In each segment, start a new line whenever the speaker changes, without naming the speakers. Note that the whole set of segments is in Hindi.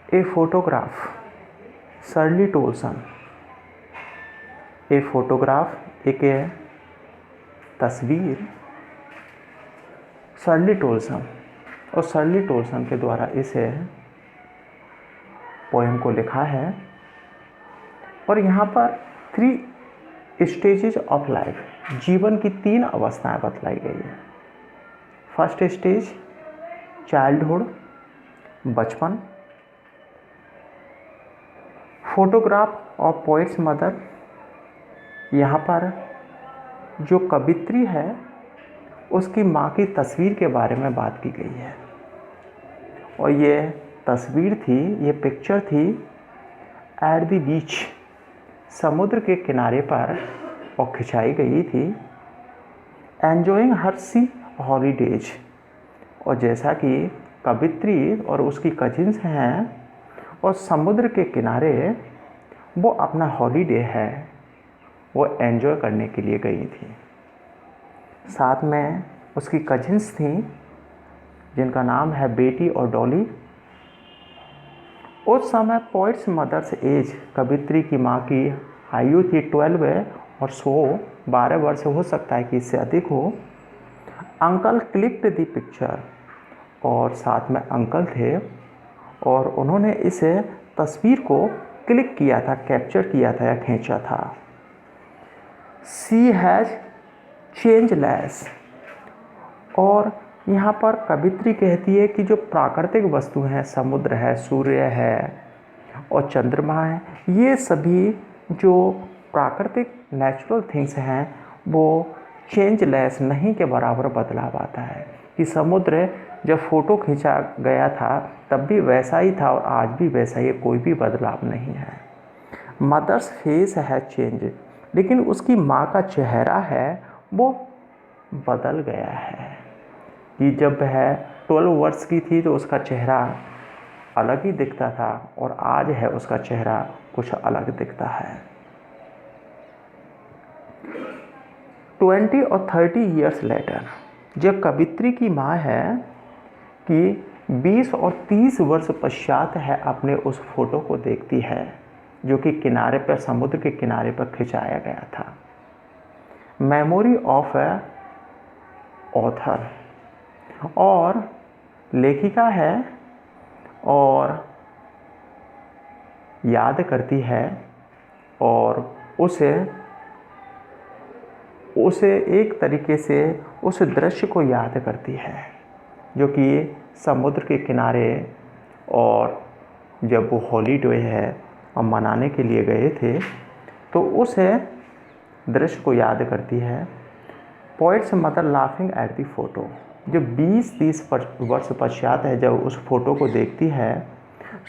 A photograph, Shirley Tolson। A photograph एक तस्वीर, शर्ली टोल्सन, और शर्ली टोल्सन के द्वारा इसे पोएम को लिखा है। और यहाँ पर 3 स्टेजेज ऑफ लाइफ, जीवन की 3 अवस्थाएं बतलाई गई है। फर्स्ट स्टेज चाइल्डहुड, बचपन। फोटोग्राफ ऑफ पोइट्स मदर, यहाँ पर जो कवित्री है उसकी माँ की तस्वीर के बारे में बात की गई है। और ये तस्वीर थी, ये पिक्चर थी एट द बीच, समुद्र के किनारे पर और खिंचाई गई थी। एन्जॉइंग हर सी हॉलीडेज, और जैसा कि कवित्री और उसकी कजिन्स हैं और समुद्र के किनारे वो अपना हॉलीडे है वो एन्जॉय करने के लिए गई थी। साथ में उसकी कजिन्स थी जिनका नाम है बेटी और डॉली। उस समय पोइट्स मदर्स एज, कवित्री की माँ की आयु थी 12 और सो 12 वर्ष, हो सकता है कि इससे अधिक हो। अंकल क्लिक्ड द पिक्चर, और साथ में अंकल थे और उन्होंने इस तस्वीर को क्लिक किया था, कैप्चर किया था या खींचा था। सी हैज़ चेंजलेस, और यहाँ पर कवित्री कहती है कि जो प्राकृतिक वस्तु हैं, समुद्र है, सूर्य है और चंद्रमा है, ये सभी जो प्राकृतिक नेचुरल थिंग्स हैं वो चेंजलेस, नहीं के बराबर बदलाव आता है। कि समुद्र जब फ़ोटो खींचा गया था तब भी वैसा ही था और आज भी वैसा ही, कोई भी बदलाव नहीं है। मदर्स फेस है चेंज, लेकिन उसकी माँ का चेहरा है वो बदल गया है। कि जब वह 12 वर्ष की थी तो उसका चेहरा अलग ही दिखता था और आज है उसका चेहरा कुछ अलग दिखता है। 20 और 30 ईयर्स लेटर, जब कवित्री की माँ है कि 20 और 30 वर्ष पश्चात है अपने उस फोटो को देखती है जो कि किनारे पर, समुद्र के किनारे पर खिंचाया गया था। मेमोरी ऑफ ए ऑथर, और लेखिका है और याद करती है और उसे एक तरीके से उस दृश्य को याद करती है जो कि समुद्र के किनारे, और जब वो हॉलीडे है और मनाने के लिए गए थे तो उस दृश्य को याद करती है। Poets mother laughing at the photo, जब 20-30 वर्ष पश्चात है जब उस फोटो को देखती है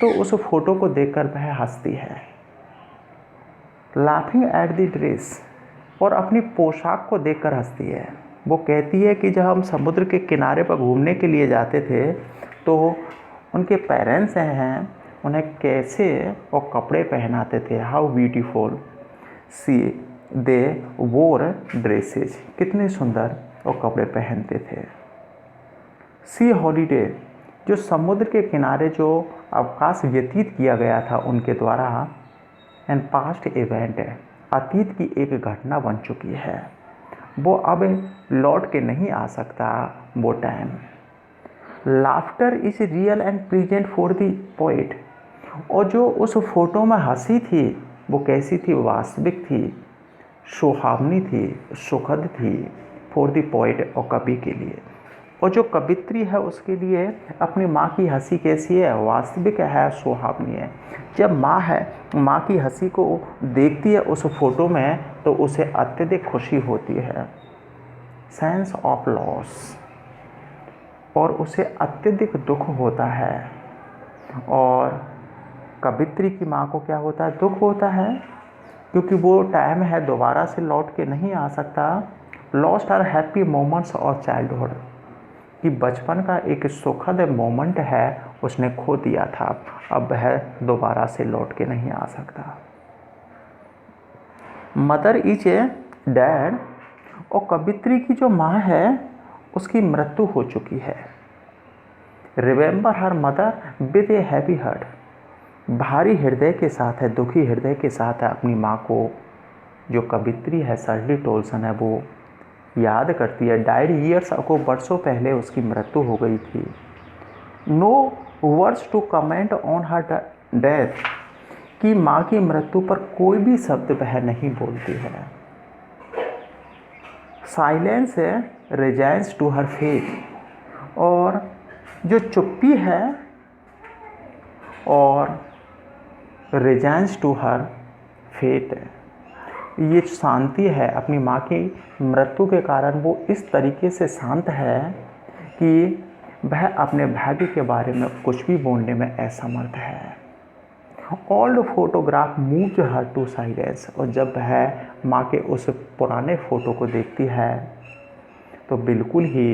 तो उस फोटो को देखकर वह हंसती है। लाफिंग एट द ड्रेस, और अपनी पोशाक को देखकर हंसती है। वो कहती है कि जब हम समुद्र के किनारे पर घूमने के लिए जाते थे तो उनके पेरेंट्स हैं उन्हें कैसे और कपड़े पहनाते थे, हाउ ब्यूटीफुल सी दे वोर ड्रेसेस, कितने सुंदर और कपड़े पहनते थे। सी हॉलीडे, जो समुद्र के किनारे जो अवकाश व्यतीत किया गया था उनके द्वारा, एंड पास्ट इवेंट है, अतीत की एक घटना बन चुकी है, वो अब लौट के नहीं आ सकता वो time. Laughter is real and present for the poet, और जो उस फोटो में हंसी थी वो कैसी थी, वास्तविक थी, सुहावनी थी, सुखद थी फॉर द पोइट, और कवि के लिए। और जो कवित्री है उसके लिए अपनी माँ की हंसी कैसी है, वास्तविक है, सुहावनी है। जब माँ है, माँ की हंसी को देखती है उस फोटो में तो उसे अत्यधिक खुशी होती है, सेंस ऑफ लॉस, और उसे अत्यधिक दुख होता है। और कवित्री की माँ को क्या होता है, दुख होता है, क्योंकि वो टाइम है दोबारा से लौट के नहीं आ सकता। लॉस्ट आर हैप्पी मोमेंट्स और चाइल्डहुड, कि बचपन का एक सुखद मोमेंट है उसने खो दिया था, अब वह दोबारा से लौट के नहीं आ सकता। मदर इज ए डैड, और कवित्री की जो माँ है उसकी मृत्यु हो चुकी है। Remember her mother with a heavy heart, भारी हृदय के साथ है, दुखी हृदय के साथ है अपनी माँ को, जो कवित्री है शर्ली टोल्सन है, वो याद करती है। डाइड ईयर्स अगो, वर्षों पहले उसकी मृत्यु हो गई थी। No words to comment on her death, कि माँ की मृत्यु पर कोई भी शब्द वह नहीं बोलती है। Silence resigns to her faith, और जो चुप्पी है और रिजाइंस टू हर फेथ, ये शांति है अपनी माँ की मृत्यु के कारण। वो इस तरीके से शांत है कि वह अपने भाग्य के बारे में कुछ भी बोलने में असमर्थ है। Old photograph moved her to silence, और जब वह माँ के उस पुराने फ़ोटो को देखती है तो बिल्कुल ही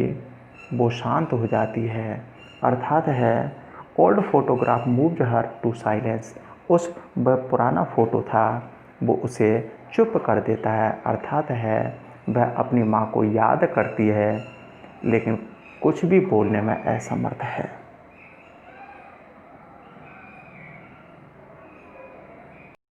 वो शांत हो जाती है। अर्थात है old photograph moved her to silence, उस वह पुराना फ़ोटो था वो उसे चुप कर देता है। अर्थात है वह अपनी माँ को याद करती है लेकिन कुछ भी बोलने में असमर्थ है।